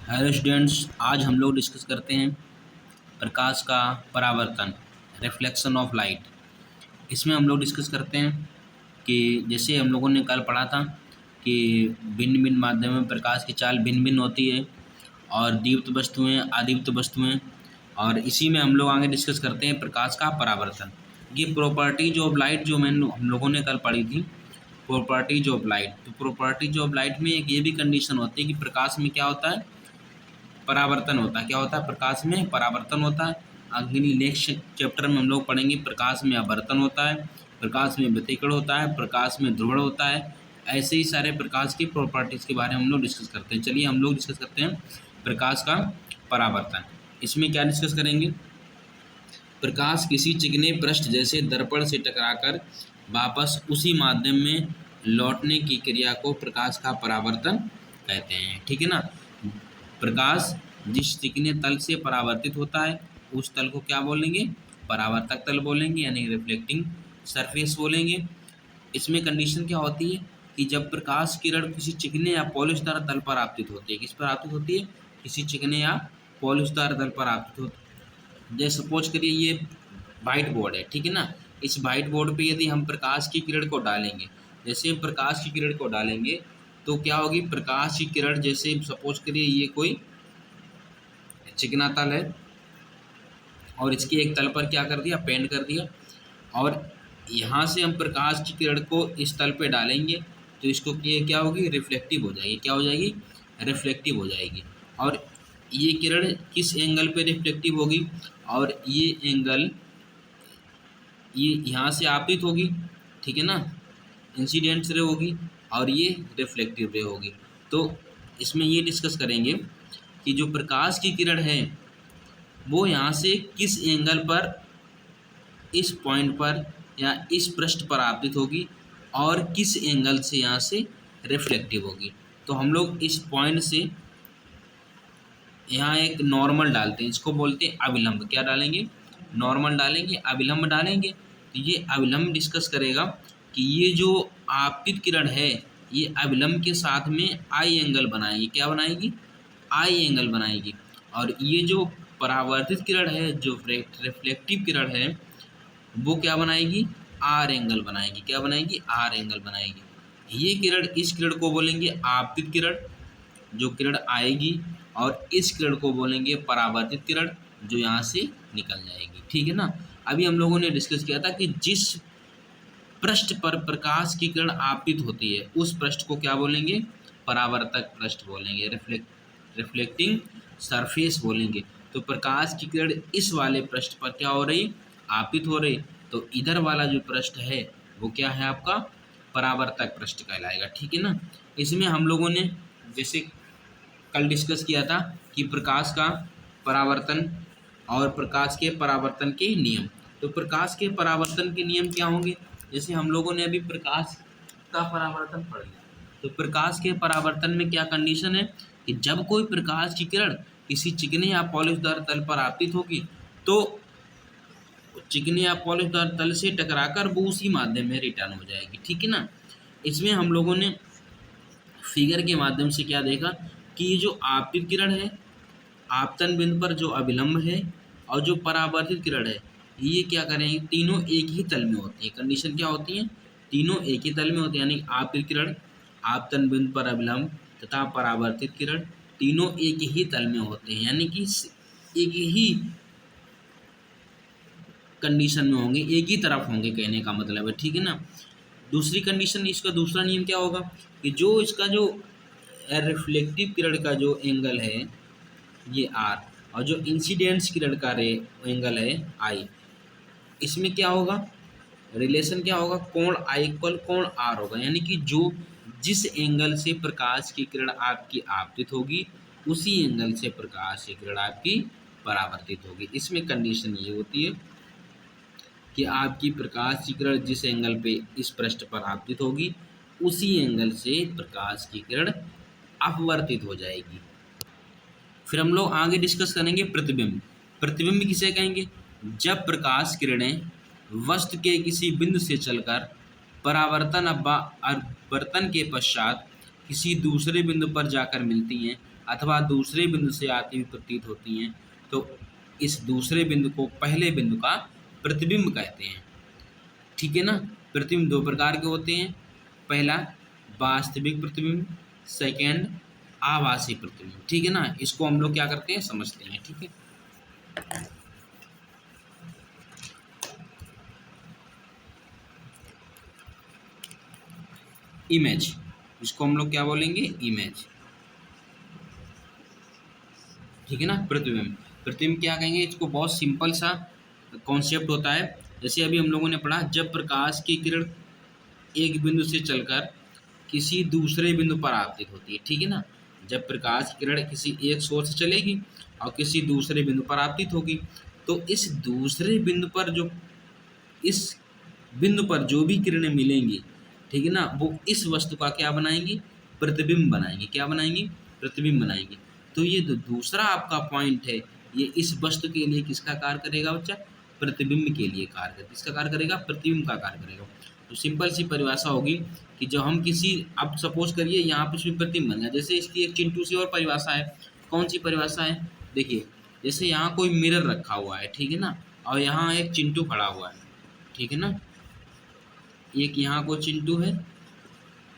Hello students, आज हम लोग डिस्कस करते हैं प्रकाश का परावर्तन, रिफ्लेक्शन ऑफ लाइट। इसमें हम लोग डिस्कस करते हैं कि जैसे हम लोगों ने कल पढ़ा था कि भिन्न भिन्न माध्यम में प्रकाश की चाल भिन्न भिन्न होती है और दीप्त वस्तुएं, अदीप्त वस्तुएं, और इसी में हम लोग आगे डिस्कस करते हैं प्रकाश का परावर्तन। ये प्रॉपर्टीज ऑफ लाइट जो हम लोगों ने कल पढ़ी थी, प्रॉपर्टीज ऑफ लाइट। तो प्रॉपर्टीज ऑफ लाइट में एक ये भी कंडीशन होती है कि प्रकाश में क्या होता है, परावर्तन होता है। क्या होता है? प्रकाश में परावर्तन होता है। अगली नेक्स्ट चैप्टर में हम लोग पढ़ेंगे प्रकाश में आवर्तन होता है, प्रकाश में व्यतिकरण होता है, प्रकाश में ध्रुवण होता है। ऐसे ही सारे प्रकाश की प्रॉपर्टीज़ के बारे में हम लोग डिस्कस करते हैं। चलिए हम लोग डिस्कस करते हैं प्रकाश का परावर्तन। इसमें क्या डिस्कस करेंगे? प्रकाश किसी चिकने पृष्ठ जैसे दर्पण से टकराकर वापस उसी माध्यम में लौटने की क्रिया को प्रकाश का परावर्तन कहते हैं। ठीक है ना। प्रकाश जिस चिकने तल से परावर्तित होता है उस तल को क्या बोलेंगे? परावर्तक तल बोलेंगे, यानी रिफ्लेक्टिंग सरफेस बोलेंगे। इसमें कंडीशन क्या होती है कि जब प्रकाश किरण किसी चिकने या पॉलिशदार तल पर आपतित होती है, किस पर आपतित होती है? किसी चिकने या पॉलिशदार तल पर आपतित होती है। जैसे सपोज करिए ये वाइट बोर्ड है, ठीक है ना। इस वाइट बोर्ड पे यदि हम प्रकाश की किरण को डालेंगे, जैसे हम प्रकाश की किरण को डालेंगे तो क्या होगी? प्रकाश की किरण, जैसे सपोज करिए ये कोई चिकना तल है और इसके एक तल पर क्या कर दिया? पेंट कर दिया, और यहाँ से हम प्रकाश की किरण को इस तल पे डालेंगे तो इसको क्या होगी? रिफ्लेक्टिव हो जाएगी। क्या हो जाएगी? रिफ्लेक्टिव हो जाएगी। और ये किरण किस एंगल पे रिफ्लेक्टिव होगी? और ये एंगल, ये यहाँ से आपतित होगी, ठीक है ना, इंसिडेंट रे होगी, और ये रिफ्लेक्टिव रे होगी। तो इसमें ये डिस्कस करेंगे कि जो प्रकाश की किरण है वो यहाँ से किस एंगल पर, इस पॉइंट पर या इस पृष्ठ पर आपतित होगी और किस एंगल से यहाँ से रिफ्लेक्टिव होगी। तो हम लोग इस पॉइंट से यहाँ एक नॉर्मल डालते हैं, इसको बोलते हैं अविलंब। क्या डालेंगे? नॉर्मल डालेंगे, अविलंब डालेंगे। तो ये अविलंब डिस्कस करेगा कि ये जो आपतित किरण है ये अविलंब के साथ में आई एंगल बनाएगी। क्या बनाएगी? आई एंगल बनाएगी। और ये जो परावर्तित किरण है, जो रिफ्लेक्टिव किरण है, वो क्या बनाएगी? आर एंगल बनाएगी। क्या बनाएगी? आर एंगल बनाएगी। ये किरण, इस किरण को बोलेंगे आपतित किरण, जो किरण आएगी, और इस किरण को बोलेंगे परावर्तित किरण, जो यहाँ से निकल जाएगी। ठीक है ना। अभी हम लोगों ने डिस्कस किया था कि जिस पृष्ठ पर प्रकाश की किरण आपतित होती है उस पृष्ठ को क्या बोलेंगे? परावर्तक पृष्ठ बोलेंगे, रिफ्लेक्टिंग सरफेस बोलेंगे। तो प्रकाश की किरण इस वाले पृष्ठ पर क्या हो रही? आपतित हो रही। तो इधर वाला जो पृष्ठ है वो क्या है? आपका परावर्तक पृष्ठ कहलाएगा। ठीक है ना। इसमें हम लोगों ने जैसे कल डिस्कस किया था कि प्रकाश का परावर्तन और प्रकाश के परावर्तन के नियम। तो प्रकाश के परावर्तन के नियम क्या होंगे? जैसे हम लोगों ने अभी प्रकाश का परावर्तन पढ़ लिया, तो प्रकाश के परावर्तन में क्या कंडीशन है कि जब कोई प्रकाश की किरण किसी चिकने या पॉलिशदार तल पर आपतित होगी तो चिकने या पॉलिशदार तल से टकराकर वो उसी माध्यम में रिटर्न हो जाएगी। ठीक है ना। इसमें हम लोगों ने फिगर के माध्यम से क्या देखा कि ये जो आपतित किरण है, आपतन बिंदु पर जो अविलंब है, और जो परावर्तित किरण है, ये क्या करेंगे? तीनों एक ही तल में होती है। कंडीशन क्या होती है? तीनों एक ही तल में होती है, यानी आपतित किरण, आपतन बिंदु पर अविलंब तथा परावर्तित किरण तीनों एक ही तल में होते हैं, यानी कि एक ही कंडीशन में होंगे, एक ही तरफ होंगे, कहने का मतलब है। ठीक है ना। दूसरी कंडीशन, इसका दूसरा नियम क्या होगा कि जो इसका जो रिफ्लेक्टिव किरण का जो एंगल है ये आर, और जो इंसिडेंट्स किरण का एंगल है आई, इसमें क्या होगा? रिलेशन क्या होगा? कोण आई इक्वल कोण आर होगा। यानी कि जो जिस एंगल से प्रकाश की किरण आपकी आपतित होगी उसी एंगल से प्रकाश की किरण आपकी परावर्तित होगी। इसमें कंडीशन ये होती है कि आपकी प्रकाश की किरण जिस एंगल पे इस पृष्ठ पर आपतित होगी उसी एंगल से प्रकाश की किरण अपवर्तित हो जाएगी। फिर हम लोग आगे डिस्कस करेंगे प्रतिबिंब। प्रतिबिंब किसे कहेंगे? जब प्रकाश किरणें वस्तु के किसी बिंदु से चलकर परावर्तन अपवर्तन के पश्चात किसी दूसरे बिंदु पर जाकर मिलती हैं अथवा दूसरे बिंदु से आती हुई प्रतीत होती हैं, तो इस दूसरे बिंदु को पहले बिंदु का प्रतिबिंब कहते हैं। ठीक है ना। प्रतिबिंब दो प्रकार के होते हैं, पहला वास्तविक प्रतिबिंब, सेकंड आभासी प्रतिबिंब। ठीक है ना। इसको हम लोग क्या करते हैं, समझते हैं। ठीक है। इमेज, इसको हम लोग क्या बोलेंगे, इमेज। ठीक है ना। प्रतिबिंब, प्रतिबिंब क्या कहेंगे, इसको बहुत सिंपल सा कॉन्सेप्ट होता है। जैसे अभी हम लोगों ने पढ़ा, जब प्रकाश की किरण एक बिंदु से चलकर किसी दूसरे बिंदु पर आपतित होती है। ठीक है ना। जब प्रकाश की किरण किसी एक सोर्स से चलेगी और किसी दूसरे बिंदु पर आपतित होगी, तो इस दूसरे बिंदु पर जो इस बिंदु पर जो भी किरणें मिलेंगी, ठीक है ना, वो इस वस्तु का क्या बनाएंगी, प्रतिबिंब बनाएंगे। क्या बनाएंगी, प्रतिबिंब बनाएंगे। तो ये जो दूसरा आपका पॉइंट है, ये इस वस्तु के लिए किसका कार्य करेगा बच्चा, प्रतिबिंब के लिए कार्य करेगा। किसका कार्य करेगा, प्रतिबिंब का कार्य करेगा। तो सिंपल सी परिभाषा होगी कि जब हम किसी, अब सपोज करिए यहाँ पे इसमें प्रतिबिंब बन गया। जैसे इसकी एक चिंटू सी और परिभाषा है। कौन सी परिभाषा है, देखिए, जैसे यहाँ कोई मिरर रखा हुआ है, ठीक है ना, और यहाँ एक चिंटू खड़ा हुआ है। ठीक है ना। एक यहाँ को चिंटू है,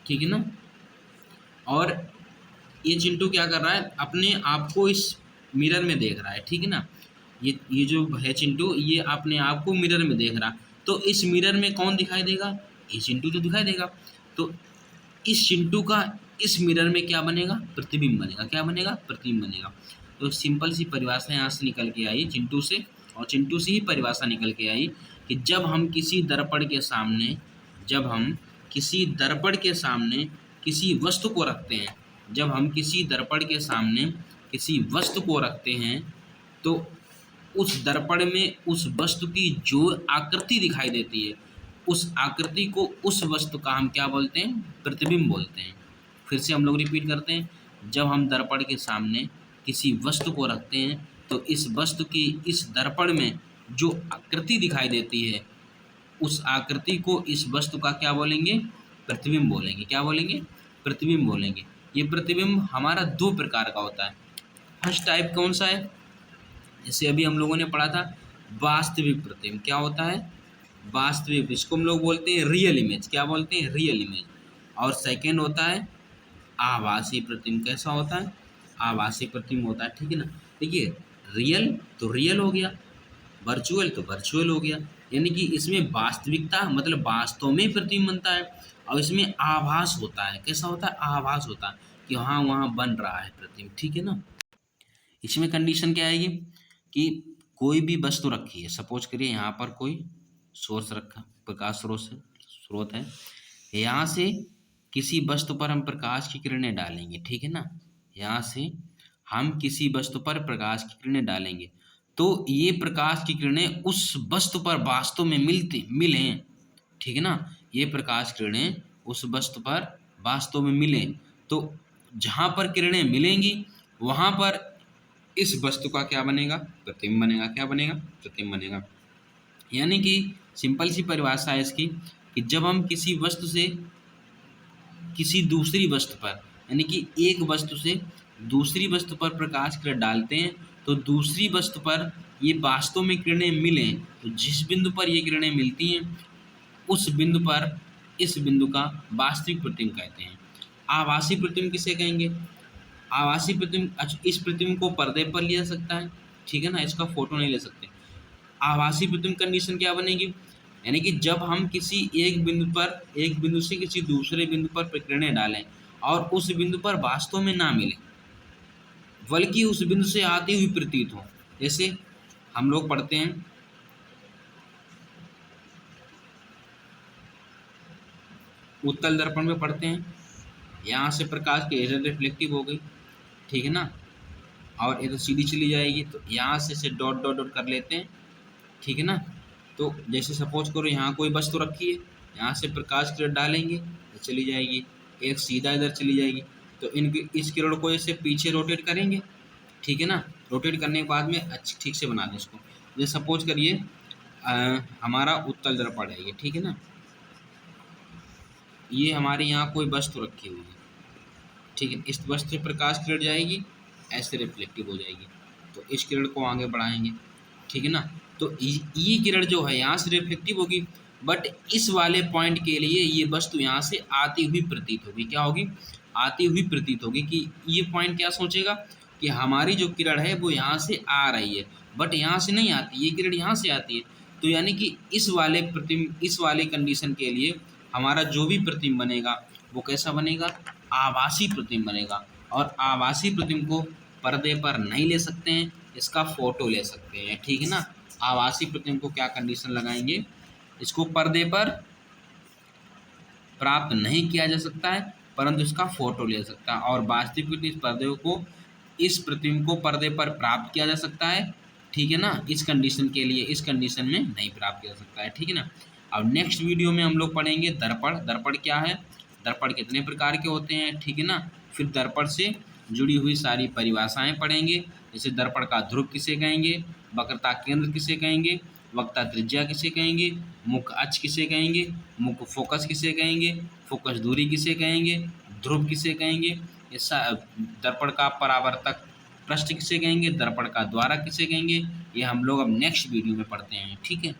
ठीक है ना, और ये चिंटू क्या कर रहा है, अपने आप को इस मिरर में देख रहा है। ठीक है ना। ये जो है चिंटू, ये अपने आप को मिरर में देख रहा। तो इस मिरर में कौन दिखाई देगा, ये चिंटू तो दिखाई देगा। तो इस चिंटू का इस मिरर में क्या बनेगा, प्रतिबिंब बनेगा। क्या बनेगा, प्रतिबिंब बनेगा। तो सिंपल सी परिभाषा यहाँ से निकल के आई चिंटू से, और चिंटू से ही परिभाषा निकल के आई कि जब हम किसी दर्पण के सामने, जब हम किसी दर्पण के सामने किसी वस्तु को रखते हैं, जब हम किसी दर्पण के सामने किसी वस्तु को रखते हैं, तो उस दर्पण में उस वस्तु की जो आकृति दिखाई देती है, उस आकृति को, उस वस्तु का हम क्या बोलते हैं, प्रतिबिंब बोलते हैं। फिर से हम लोग रिपीट करते हैं, जब हम दर्पण के सामने किसी वस्तु को रखते हैं, तो इस वस्तु की, इस दर्पण में जो आकृति दिखाई देती है, उस आकृति को, इस वस्तु का क्या बोलेंगे, प्रतिबिंब बोलेंगे। क्या बोलेंगे, प्रतिबिंब बोलेंगे। ये प्रतिबिंब हमारा दो प्रकार का होता है। फर्स्ट टाइप कौन सा है, जैसे अभी हम लोगों ने पढ़ा था, वास्तविक प्रतिबिंब। क्या होता है, वास्तविक, इसको हम लोग बोलते हैं रियल इमेज। क्या बोलते हैं, रियल इमेज। और सेकेंड होता है आभासी प्रतिबिंब। कैसा होता है, आभासी प्रतिबिंब होता है। ठीक है ना। देखिए, रियल तो रियल हो गया, वर्चुअल तो वर्चुअल हो गया, यानी कि इसमें वास्तविकता मतलब वास्तव में प्रतिबिंब बनता है, और इसमें आभास होता है। कैसा होता है, आभास होता है कि हाँ वहाँ बन रहा है प्रतिबिंब। ठीक है ना। इसमें कंडीशन क्या आएगी कि कोई भी वस्तु रखी है, सपोज करिए यहाँ पर कोई सोर्स रखा, प्रकाश स्रोत है, यहाँ से किसी वस्तु पर हम प्रकाश की किरणें डालेंगे। ठीक है ना। यहाँ से हम किसी वस्तु पर प्रकाश की किरणें डालेंगे, तो ये प्रकाश की किरणें उस वस्तु पर वास्तव में मिलें। ठीक है ना। ये प्रकाश किरणें उस वस्तु पर वास्तव में मिलें, तो जहाँ पर किरणें मिलेंगी वहाँ पर इस वस्तु का क्या बनेगा, प्रतिबिंब बनेगा। क्या बनेगा, प्रतिबिंब बनेगा। यानी कि सिंपल सी परिभाषा है इसकी कि जब हम किसी वस्तु से किसी दूसरी वस्तु पर, यानी कि एक वस्तु से दूसरी वस्तु पर प्रकाश किरण डालते हैं, तो दूसरी वस्तु पर ये वास्तव में किरणें मिलें, तो जिस बिंदु पर ये किरणें मिलती हैं, उस बिंदु पर इस बिंदु का वास्तविक प्रतिबिंब कहते हैं। आभासी प्रतिबिंब किसे कहेंगे, आभासी प्रतिबिंब, अच्छा, इस प्रतिबिंब को पर्दे पर लिया जा सकता है। ठीक है ना। इसका फोटो नहीं ले सकते। आभासी प्रतिबिंब कंडीशन क्या बनेगी, यानी कि जब हम किसी एक बिंदु से किसी दूसरे बिंदु पर किरणें डालें और उस बिंदु पर वास्तव में ना मिले, बल्कि उस बिंदु से आती हुई प्रतीत हो। जैसे हम लोग पढ़ते हैं, उत्तल दर्पण में पढ़ते हैं, यहाँ से प्रकाश की एज रिफ्लेक्टिव हो गई। ठीक है ना। और ये तो सीधी चली जाएगी, तो यहाँ से डॉट डॉट डॉट कर लेते हैं। ठीक है ना। तो जैसे सपोज करो यहाँ कोई वस्तु रखी है, यहाँ से प्रकाश किरण डालेंगे तो चली जाएगी, एक सीधा इधर चली जाएगी, तो इनकी इस किरण को ऐसे पीछे रोटेट करेंगे। ठीक है ना। रोटेट करने के बाद में अच्छी ठीक से बना दें इसको। जैसे सपोज करिए हमारा उत्तल दर्पण है ये। ठीक है ना। ये हमारे यहाँ कोई वस्तु रखी हुई है। ठीक है। इस वस्तु पे प्रकाश किरण जाएगी ऐसे रिफ्लेक्टिव हो जाएगी। तो इस किरण को आगे बढ़ाएंगे, ठीक है ना। तो ये किरण जो है यहाँ से रिफ्लेक्टिव होगी, बट इस वाले पॉइंट के लिए ये वस्तु यहाँ से आती हुई प्रतीत होगी। क्या होगी? आती हुई प्रतीत होगी। कि ये पॉइंट क्या सोचेगा कि हमारी जो किरण है वो यहाँ से आ रही है, बट यहाँ से नहीं आती, ये किरण यहाँ से आती है। तो यानी कि इस वाले कंडीशन के लिए हमारा जो भी प्रतिबिंब बनेगा वो कैसा बनेगा? आभासी प्रतिबिंब बनेगा। और आभासी प्रतिबिंब को पर्दे पर नहीं ले सकते हैं, इसका फोटो ले सकते हैं, ठीक है ना। आभासी प्रतिबिंब को क्या कंडीशन लगाएंगे? इसको पर्दे पर प्राप्त नहीं किया जा सकता है, परंतु इसका फोटो ले सकता है। और वास्तविक इस प्रतिबिंब को पर्दे पर प्राप्त किया जा सकता है, ठीक है ना। इस कंडीशन के लिए, इस कंडीशन में नहीं प्राप्त किया जा सकता है, ठीक है ना। अब नेक्स्ट वीडियो में हम लोग पढ़ेंगे दर्पण। दर्पण क्या है, दर्पण कितने प्रकार के होते हैं, ठीक है ना। फिर दर्पण से जुड़ी हुई सारी परिभाषाएं पढ़ेंगे, जैसे दर्पण का ध्रुव किसे कहेंगे, वक्रता केंद्र किसे कहेंगे, वक्रता त्रिज्या किसे कहेंगे, मुख्य अक्ष किसे कहेंगे, मुख्य फोकस किसे कहेंगे, फोकस दूरी किसे कहेंगे, ध्रुव किसे कहेंगे, दर्पण का परावर्तक पृष्ठ किसे कहेंगे, दर्पण का द्वारक किसे कहेंगे, ये हम लोग अब नेक्स्ट वीडियो में पढ़ते हैं, ठीक है।